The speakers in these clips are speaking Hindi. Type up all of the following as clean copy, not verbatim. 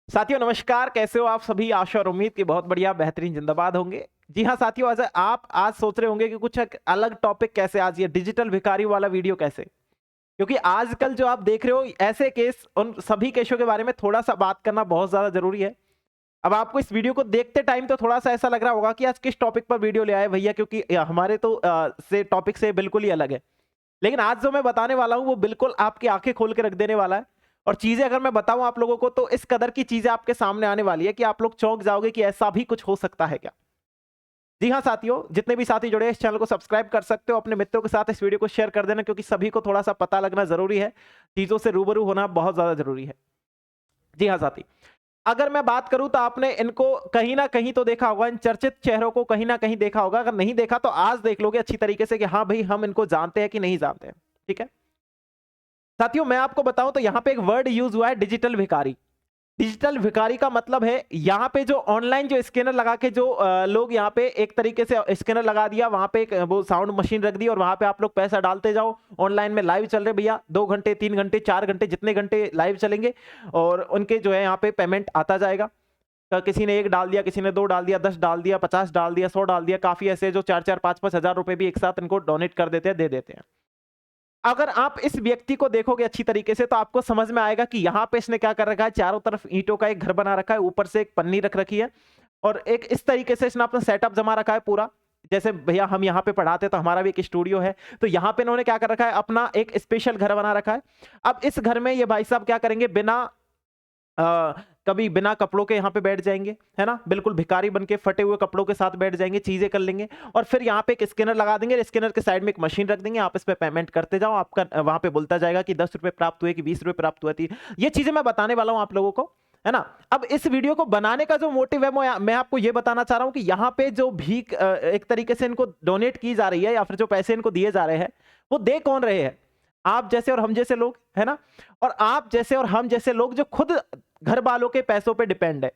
साथियों नमस्कार, कैसे हो आप सभी? आशा और उम्मीद की बहुत बढ़िया बेहतरीन जिंदाबाद होंगे। जी हाँ साथियों, आप आज सोच रहे होंगे कि कुछ एक अलग टॉपिक कैसे, आज ये डिजिटल भिखारी वाला वीडियो कैसे? क्योंकि आजकल जो आप देख रहे हो ऐसे केस, उन सभी केसों के बारे में थोड़ा सा बात करना बहुत ज्यादा जरूरी है। अब आपको इस वीडियो को देखते टाइम तो थोड़ा सा ऐसा लग रहा होगा कि आज किस टॉपिक पर वीडियो ले आए भैया, क्योंकि हमारे तो से टॉपिक से बिल्कुल ही अलग है। लेकिन आज जो मैं बताने वाला हूं वो बिल्कुल आपकी आंखें खोल के रख देने वाला है। और चीजें अगर मैं बताऊं आप लोगों को तो इस कदर की चीजें आपके सामने आने वाली है कि आप लोग चौंक जाओगे कि ऐसा भी कुछ हो सकता है क्या। जी हाँ साथियों, जितने भी साथी जुड़े हैं, इस चैनल को सब्सक्राइब कर सकते हो, अपने मित्रों के साथ इस वीडियो को शेयर कर देना, क्योंकि सभी को थोड़ा सा पता लगना जरूरी है। चीजों से रूबरू होना बहुत ज्यादा जरूरी है। जी हाँ साथी, अगर मैं बात करूं तो आपने इनको कहीं ना कहीं तो देखा होगा, इन चर्चित चेहरों को कहीं ना कहीं देखा होगा। अगर नहीं देखा तो आज देख लोगे अच्छी तरीके से कि हाँ भाई, हम इनको जानते हैं कि नहीं जानते हैं। ठीक है साथियों, मैं आपको बताऊं तो यहाँ पे एक वर्ड यूज हुआ है, डिजिटल भिखारी। डिजिटल भिखारी का मतलब है यहाँ पे जो ऑनलाइन जो स्कैनर लगा के जो लोग यहाँ पे एक तरीके से स्कैनर लगा दिया, वहां पे एक वो साउंड मशीन रख दी और वहां पे आप लोग पैसा डालते जाओ। ऑनलाइन में लाइव चल रहे भैया, 2 घंटे 3 घंटे 4 घंटे जितने घंटे लाइव चलेंगे, और उनके जो है यहाँ पे पेमेंट आता जाएगा। तो किसी ने 1 डाल दिया, किसी ने 2 डाल दिया, 10 डाल दिया, 50 डाल दिया, 100 डाल दिया। काफी ऐसे जो 4-4 5-5 हजार रुपए भी एक साथ इनको डोनेट कर देते हैं, दे देते हैं। अगर आप इस व्यक्ति को देखोगे अच्छी तरीके से तो आपको समझ में आएगा कि यहाँ पे इसने क्या कर रखा है, चारों तरफ ईंटों का एक घर बना रखा है, ऊपर से एक पन्नी रख रखी है, और एक इस तरीके से इसने अपना सेटअप जमा रखा है पूरा। जैसे भैया हम यहाँ पे पढ़ाते तो हमारा भी एक स्टूडियो है, तो यहाँ पे इन्होंने क्या कर रखा है, अपना एक स्पेशल घर बना रखा है। अब इस घर में ये भाई साहब क्या करेंगे, बिना अ, कभी बिना कपड़ों के यहाँ पे बैठ जाएंगे, है ना, बिल्कुल भिखारी बन के फटे हुए कपड़ों के साथ बैठ जाएंगे, चीजें कर लेंगे। और फिर यहाँ पे एक स्कैनर लगा देंगे, स्कैनर के साइड में एक मशीन रख देंगे, आप इस पे पेमेंट करते जाओ, आपका वहां पे बोलता जाएगा कि 10 रुपए प्राप्त हुए कि 20 रुपए प्राप्त हुए थी। ये चीजें मैं बताने वाला हूँ आप लोगों को, है ना। अब इस वीडियो को बनाने का जो मोटिव है मैं आपको ये बताना चाह रहा हूँ कि यहाँ पे जो भीख एक तरीके से इनको डोनेट की जा रही है, या फिर जो पैसे इनको दिए जा रहे हैं, वो दे कौन रहे हैं? आप जैसे और हम जैसे लोग, है ना। और आप जैसे और हम जैसे लोग जो खुद घर वालों के पैसों पे डिपेंड है,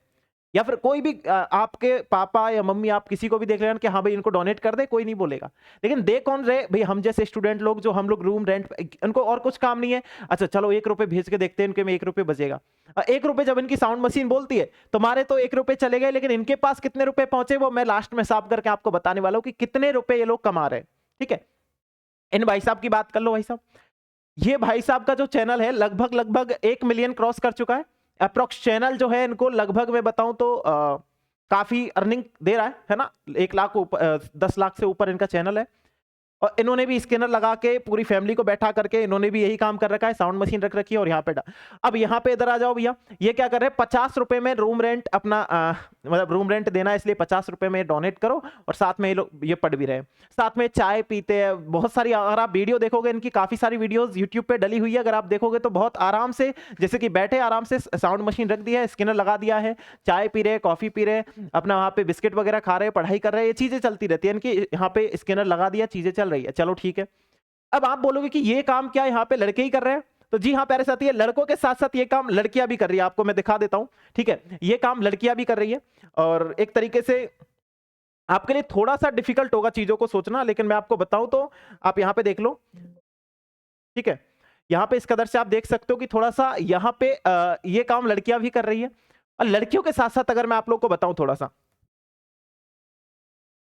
या फिर कोई भी आपके पापा या मम्मी, आप किसी को भी देख लेना कि हाँ भाई इनको डोनेट कर दे, कोई नहीं बोलेगा। लेकिन दे कौन रहे भाई? हम जैसे स्टूडेंट लोग, जो हम लोग रूम रेंट, इनको और कुछ काम नहीं है। अच्छा चलो 1 रुपए भेज के देखते हैं इनके में 1 रुपए बचेगा। 1 रुपए जब इनकी साउंड मशीन बोलती है, तुम्हारे तो 1 रुपए चले गए, लेकिन इनके पास कितने रुपए पहुंचे वो मैं लास्ट में साफ करके आपको बताने वाला हूं कि कितने रुपए ये लोग कमा रहे हैं। ठीक है, इन भाई साहब की बात कर लो। भाई साहब, ये भाई साहब का जो चैनल है लगभग लगभग 1 मिलियन क्रॉस कर चुका है। अप्रोक्स चैनल जो है इनको लगभग मैं बताऊं तो काफी अर्निंग दे रहा है ना। 1 लाख 10 लाख से ऊपर इनका चैनल है। और इन्होंने भी स्कैनर लगा के पूरी फैमिली को बैठा करके इन्होंने भी यही काम कर रखा है, साउंड मशीन रख रखी है। और यहाँ पे अब यहाँ पे इधर आ जाओ भैया, ये क्या कर रहे हैं, 50 रुपए में रूम रेंट अपना मतलब रूम रेंट देना है, इसलिए 50 रुपए में डोनेट करो, और साथ में ये लोग ये पढ़ भी रहे हैं, साथ में चाय पीते हैं। बहुत सारी, अगर आप वीडियो देखोगे इनकी, काफी सारी वीडियोस यूट्यूब पे डली हुई है, अगर आप देखोगे तो बहुत आराम से, जैसे कि बैठे आराम से, साउंड मशीन रख दिया है, स्कैनर लगा दिया है, चाय पी रहे, कॉफी पी रहे, अपना वहां पे बिस्किट वगैरह खा रहे हैं, पढ़ाई कर रहे हैं, ये चीजें चलती रहती है इनकी। यहाँ पे स्कैनर लगा दिया, चीजें चल रही है, चलो ठीक है। अब आप बोलोगे कि ये काम क्या यहाँ पे लड़के ही कर रहे हैं? तो जी हाँ प्यारे साथी, लड़कों के साथ साथ ये काम लड़कियां भी कर रही है, आपको मैं दिखा देता हूं। ठीक है, ये काम लड़कियां भी कर रही है, और एक तरीके से आपके लिए थोड़ा सा डिफिकल्ट होगा चीजों को सोचना, लेकिन मैं आपको बताऊं तो आप यहाँ पे देख लो। ठीक है, यहाँ पे इस कदर से आप देख सकते हो कि थोड़ा सा यहाँ पे ये काम लड़कियां भी कर रही है। और लड़कियों के साथ साथ अगर मैं आप लोग को बताऊं थोड़ा सा,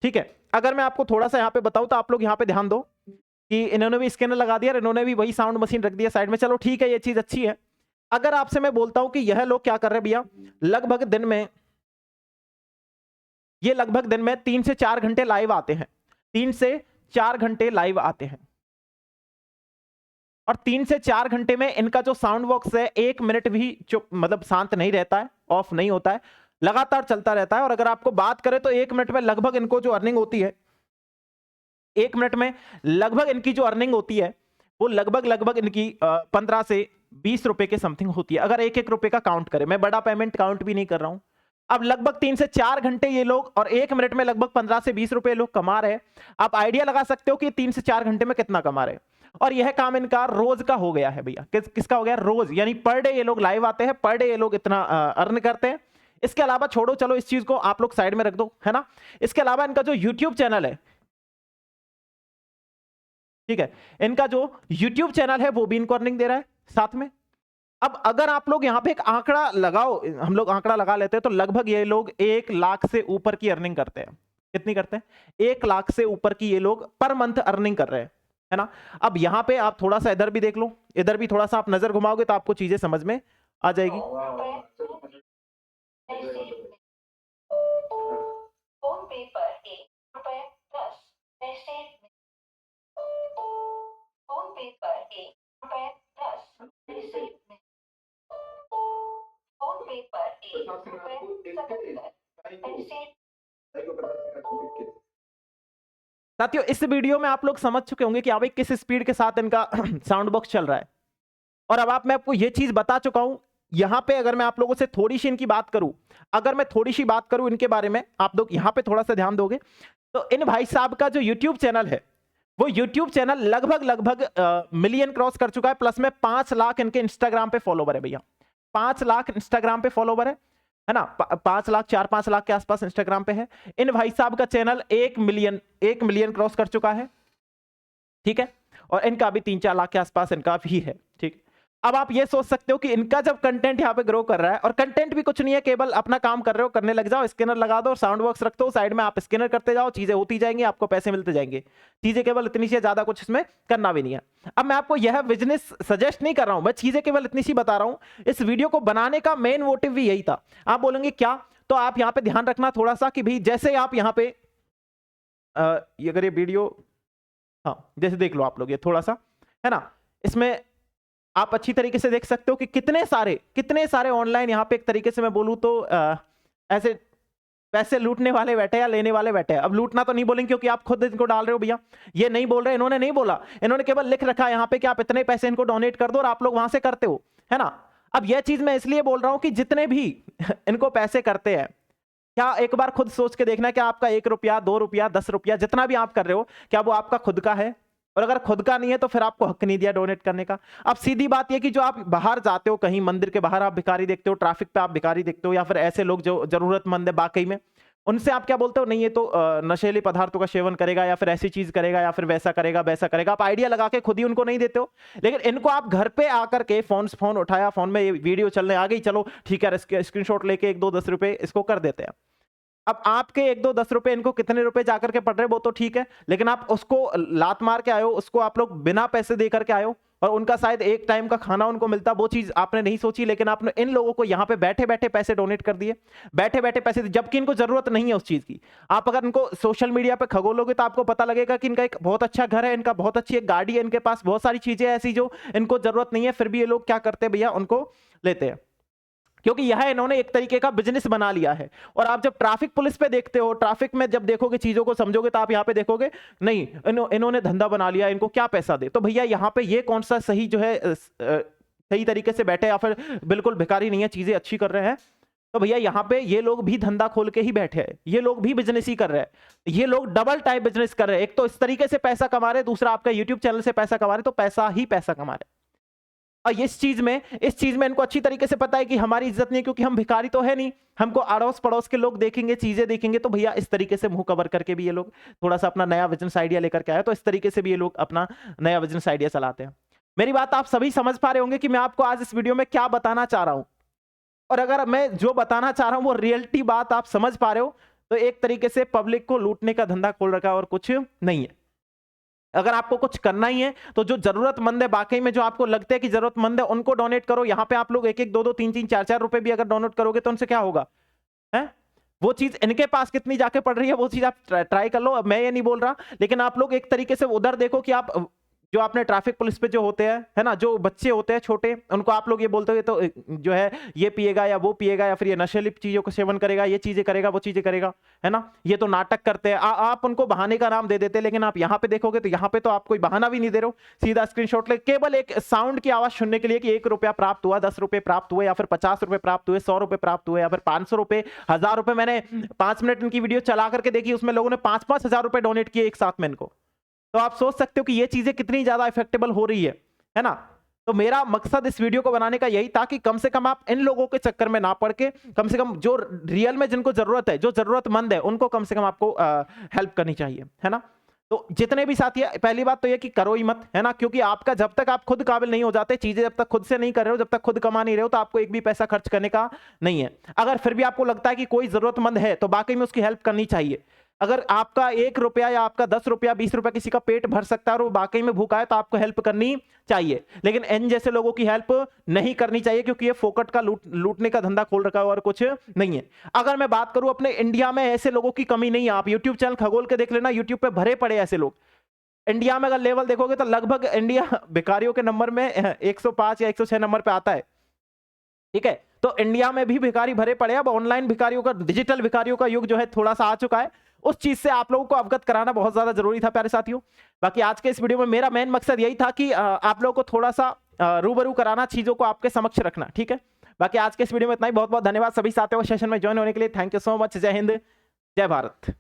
ठीक है, अगर मैं आपको थोड़ा सा यहाँ पे बताऊं तो आप लोग यहाँ पे ध्यान दो कि इन्होंने भी स्कैनर लगा दिया और इन्होंने भी वही साउंड मशीन रख दिया साइड में, चलो ठीक है, ये चीज अच्छी है। अगर आपसे मैं बोलता हूं कि यह लोग क्या कर रहे हैं भैया, लगभग दिन में, ये लगभग दिन में 3 से 4 घंटे लाइव आते हैं, 3 से 4 घंटे लाइव आते हैं। और 3 से 4 घंटे में इनका जो साउंड बॉक्स है 1 मिनट भी चुप, मतलब शांत नहीं रहता है, ऑफ नहीं होता है, लगातार चलता रहता है। और अगर आपको बात करें तो 1 मिनट में लगभग इनको जो अर्निंग होती है, 1 मिनट में लगभग इनकी जो अर्निंग होती है वो लगभग लगभग इनकी 15 से 20 रुपए के समथिंग होती है, अगर 1-1 रुपए का काउंट करें। मैं बड़ा पेमेंट काउंट भी नहीं कर रहा हूं। अब लगभग 3 से 4 घंटे ये लोग, और 1 मिनट में लगभग 15 से 20 रुपए लोग कमा रहे हैं। आप आइडिया लगा सकते हो कि 3 से 4 घंटे में कितना कमा रहे हैं। और यह काम इनका रोज का हो गया है भैया। किसका हो गया? रोज, यानी पर डे ये लोग लाइव आते हैं, पर डे ये लोग इतना अर्न करते हैं। इसके अलावा छोड़ो, चलो इस चीज को आप लोग साइड में रख दो, है ना। इसके अलावा इनका जो यूट्यूब चैनल है, ठीक है, इनका जो YouTube चैनल है वो भी इनको अर्निंग दे रहा है साथ में। अब अगर आप लोग यहाँ पे एक आंकड़ा लगाओ, हम लोग आंकड़ा लगा लेते हैं, तो लगभग ये लोग 1 लाख से ऊपर की अर्निंग करते हैं। कितनी करते हैं? 1 लाख से ऊपर की ये लोग पर मंथ अर्निंग कर रहे हैं, है ना। अब यहाँ पे आप थोड़ा सा इधर भी देख लो, इधर भी थोड़ा सा आप नजर घुमाओगे तो आपको चीजें समझ में आ जाएगी। साथियों, इस वीडियो में आप लोग समझ चुके होंगे कि अभी किस स्पीड के साथ इनका साउंड बॉक्स चल रहा है। और अब मैं आपको यह चीज बता चुका हूं। यहां पे अगर मैं आप लोगों से थोड़ी सी इनकी बात करूं, अगर मैं थोड़ी सी बात करूं इनके बारे में, आप लोग यहां पे थोड़ा सा ध्यान दोगे तो इन भाई साहब का जो YouTube चैनल है, वो YouTube चैनल लगभग मिलियन क्रॉस कर चुका है। प्लस में 5 लाख इनके इंस्टाग्राम पे फॉलोवर है भैया। 5 लाख इंस्टाग्राम पे फॉलोवर है ना। 5 लाख 4-5 लाख के आसपास इंस्टाग्राम पे है। इन भाई साहब का चैनल 1 मिलियन क्रॉस कर चुका है, ठीक है। और इनका भी 3-4 लाख के आसपास इनका भी है, ठीक। अब आप ये सोच सकते हो कि इनका जब कंटेंट यहाँ पे ग्रो कर रहा है, और कंटेंट भी कुछ नहीं है, केवल अपना काम कर रहे हो, करने लग जाओ, स्कैनर लगा दो और साउंड बॉक्स रख दो साइड में, आप स्कैनर करते जाओ, चीजें होती जाएंगी, आपको पैसे मिलते जाएंगे। चीजें केवल इतनी सी, ज्यादा कुछ इसमें करना भी नहीं है। अब मैं आपको यह बिजनेस सजेस्ट नहीं कर रहा हूं, मैं चीजें केवल इतनी सी बता रहा हूं। इस वीडियो को बनाने का मेन मोटिव भी यही था। आप बोलेंगे क्या, तो आप यहाँ पे ध्यान रखना थोड़ा सा कि भाई जैसे आप यहाँ पे अगर ये वीडियो, हाँ जैसे देख लो आप लोग, ये थोड़ा सा है ना, इसमें आप अच्छी तरीके से देख सकते हो कि कितने सारे ऑनलाइन यहाँ पे एक तरीके से मैं बोलूँ तो ऐसे पैसे लूटने वाले बैठे या लेने वाले बैठे हैं। अब लूटना तो नहीं बोलेंगे क्योंकि आप खुद इनको डाल रहे हो भैया, ये नहीं बोल रहे, इन्होंने नहीं बोला, इन्होंने केवल लिख रखा है यहाँ पे कि आप इतने पैसे इनको डोनेट कर दो और आप लोग वहां से करते हो, है ना। अब यह चीज मैं इसलिए बोल रहा हूं कि जितने भी इनको पैसे करते हैं, क्या एक बार खुद सोच के देखना, क्या आपका 1 रुपया, 2 रुपया, 10 रुपया, जितना भी आप कर रहे हो, क्या वो आपका खुद का है? और अगर खुद का नहीं है तो फिर आपको हक नहीं दिया डोनेट करने का। अब सीधी बात यह कि जो आप बाहर जाते हो, कहीं मंदिर के बाहर आप भिखारी देखते हो, ट्रैफिक पे आप भिखारी देखते हो, या फिर ऐसे लोग जो जरूरतमंद है वाकई में, उनसे आप क्या बोलते हो, नहीं ये तो नशीले पदार्थों का सेवन करेगा, या फिर ऐसी चीज करेगा, या फिर वैसा करेगा वैसा करेगा। आप आइडिया लगा के खुद ही उनको नहीं देते हो। लेकिन इनको आप घर पे आकर के फोन उठाया, फोन में ये वीडियो चलने आ गई, चलो ठीक है, स्क्रीनशॉट लेके 1-2-10 रुपए इसको कर देते हैं। अब आपके 1-2-10 रुपए इनको कितने रुपए जाकर के पड़ रहे वो तो ठीक है, लेकिन आप उसको लात मार के आयो, उसको आप लोग बिना पैसे देकर के आयो, और उनका शायद एक टाइम का खाना उनको मिलता, वो चीज आपने नहीं सोची। लेकिन आपने इन लोगों को यहाँ पे बैठे बैठे पैसे डोनेट कर दिए, बैठे बैठे पैसे, जबकि इनको जरूरत नहीं है उस चीज की। आप अगर इनको सोशल मीडिया पे खगोलोगे तो आपको पता लगेगा कि इनका एक बहुत अच्छा घर है, इनका बहुत अच्छी एक गाड़ी है, इनके पास बहुत सारी चीजें ऐसी जो इनको जरूरत नहीं है, फिर भी ये लोग क्या करते हैं भैया, उनको लेते हैं, क्योंकि यह इन्होंने एक तरीके का बिजनेस बना लिया है। और आप जब ट्रैफिक पुलिस पे देखते हो, ट्रैफिक में जब देखोगे, चीजों को समझोगे, तो आप यहाँ पे देखोगे नहीं, इन्होंने धंधा बना लिया, इनको क्या पैसा दे। तो भैया यहाँ पे ये कौन सा सही जो है सही तरीके से बैठे, या फिर बिल्कुल भिखारी नहीं है, चीजें अच्छी कर रहे हैं। तो भैया यहाँ पे ये लोग भी धंधा खोल के ही बैठे हैं, ये लोग भी बिजनेस ही कर रहे हैं। ये लोग डबल टाइप बिजनेस कर रहे हैं, एक तो इस तरीके से पैसा कमा रहे, दूसरा आपका यूट्यूब चैनल से पैसा कमा रहे, तो पैसा ही पैसा कमा रहे। और इस चीज में इनको अच्छी तरीके से पता है कि हमारी इज्जत नहीं है, क्योंकि हम भिखारी तो है नहीं, हमको अड़ोस पड़ोस के लोग देखेंगे, चीजें देखेंगे। तो भैया इस तरीके से मुंह कवर करके भी ये लोग थोड़ा सा अपना नया बिजनेस आइडिया लेकर के आए, तो इस तरीके से भी ये लोग अपना नया बिजनेस आइडिया चलाते हैं। मेरी बात आप सभी समझ पा रहे होंगे कि मैं आपको आज इस वीडियो में क्या बताना चाह रहा हूं। और अगर मैं जो बताना चाह रहा हूं वो रियलिटी बात आप समझ पा रहे हो, तो एक तरीके से पब्लिक को लूटने का धंधा खोल रखा है और कुछ नहीं है। अगर आपको कुछ करना ही है तो जो जरूरतमंद है, वाकई में जो आपको लगता है कि जरूरतमंद है, उनको डोनेट करो। यहाँ पे आप लोग 1-1, 2-2, 3-3, 4-4 रुपए भी अगर डोनेट करोगे तो उनसे क्या होगा, है वो चीज इनके पास कितनी जाके पड़ रही है, वो चीज आप ट्राई कर लो। अब मैं ये नहीं बोल रहा, लेकिन आप लोग एक तरीके से उधर देखो कि आप जो आपने ट्रैफिक पुलिस पे जो होते हैं, है ना, जो बच्चे होते हैं छोटे, उनको आप लोग ये बोलते हो तो जो है ये पिएगा या वो पिएगा, या फिर ये नशीली चीजों को सेवन करेगा, ये चीजें करेगा, वो चीजें करेगा, है ना, ये तो नाटक करते हैं। आप उनको बहाने का नाम दे देते हैं। लेकिन आप यहाँ पे देखोगे तो यहाँ पे तो आप कोई बहाना भी नहीं दे रहे हो, सीधा स्क्रीनशॉट ले, केवल एक साउंड की आवाज सुनने के लिए कि 1 रुपया प्राप्त हुआ, 10 रुपए प्राप्त हुए, या फिर 50 रुपए प्राप्त हुए, 100 रुपए प्राप्त हुए, या फिर 500 रुपए, 1000 रुपए। मैंने 5 मिनट इनकी वीडियो चला करके देखी, उसमें लोगों ने 5-5 हजार रुपए डोनेट किए एक साथ में इनको। तो आप सोच सकते हो कि ये चीजें कितनी ज्यादा इफेक्टेबल हो रही है ना। तो मेरा मकसद इस वीडियो को बनाने का यही था कि कम से कम आप इन लोगों के चक्कर में ना पड़ के, कम से कम जो रियल में जिनको जरूरत है, जो जरूरतमंद है, उनको कम से कम आपको हेल्प करनी चाहिए, है ना। तो जितने भी साथी है, पहली बात तो ये कि करो ही मत, है ना, क्योंकि आपका जब तक आप खुद काबिल नहीं हो जाते, चीजें जब तक खुद से नहीं कर रहे हो, जब तक खुद कमा नहीं रहे हो, तो आपको एक भी पैसा खर्च करने का नहीं है। अगर फिर भी आपको लगता है कि कोई जरूरतमंद है तो वाकई में उसकी हेल्प करनी चाहिए। अगर आपका 1 रुपया या आपका 10 रुपया 20 रुपया किसी का पेट भर सकता है और वो वाकई में भूखा है, तो आपको हेल्प करनी चाहिए। लेकिन इन जैसे लोगों की हेल्प नहीं करनी चाहिए, क्योंकि ये फोकट का लूटने का धंधा खोल रखा है और कुछ नहीं है। अगर मैं बात करूं अपने इंडिया में, ऐसे लोगों की कमी नहीं है। आप यूट्यूब चैनल खगोल के देख लेना, यूट्यूब पे भरे पड़े ऐसे लोग। इंडिया में अगर लेवल देखोगे तो लगभग इंडिया भिखारियों के नंबर में 105 या 106 नंबर पे आता है। ठीक है, तो इंडिया में भी भिखारी भरे पड़े। अब ऑनलाइन भिखारियों का, डिजिटल भिखारियों का युग जो है थोड़ा सा आ चुका है। उस चीज से आप लोगों को अवगत कराना बहुत ज्यादा जरूरी था प्यारे साथियों। बाकी आज के इस वीडियो में मेरा मेन मकसद यही था कि आप लोगों को थोड़ा सा रूबरू कराना, चीजों को आपके समक्ष रखना। ठीक है, बाकी आज के इस वीडियो में इतना ही। बहुत बहुत धन्यवाद सभी साथियों को सेशन में ज्वाइन होने के लिए। Thank you so much. जय हिंद, जय भारत।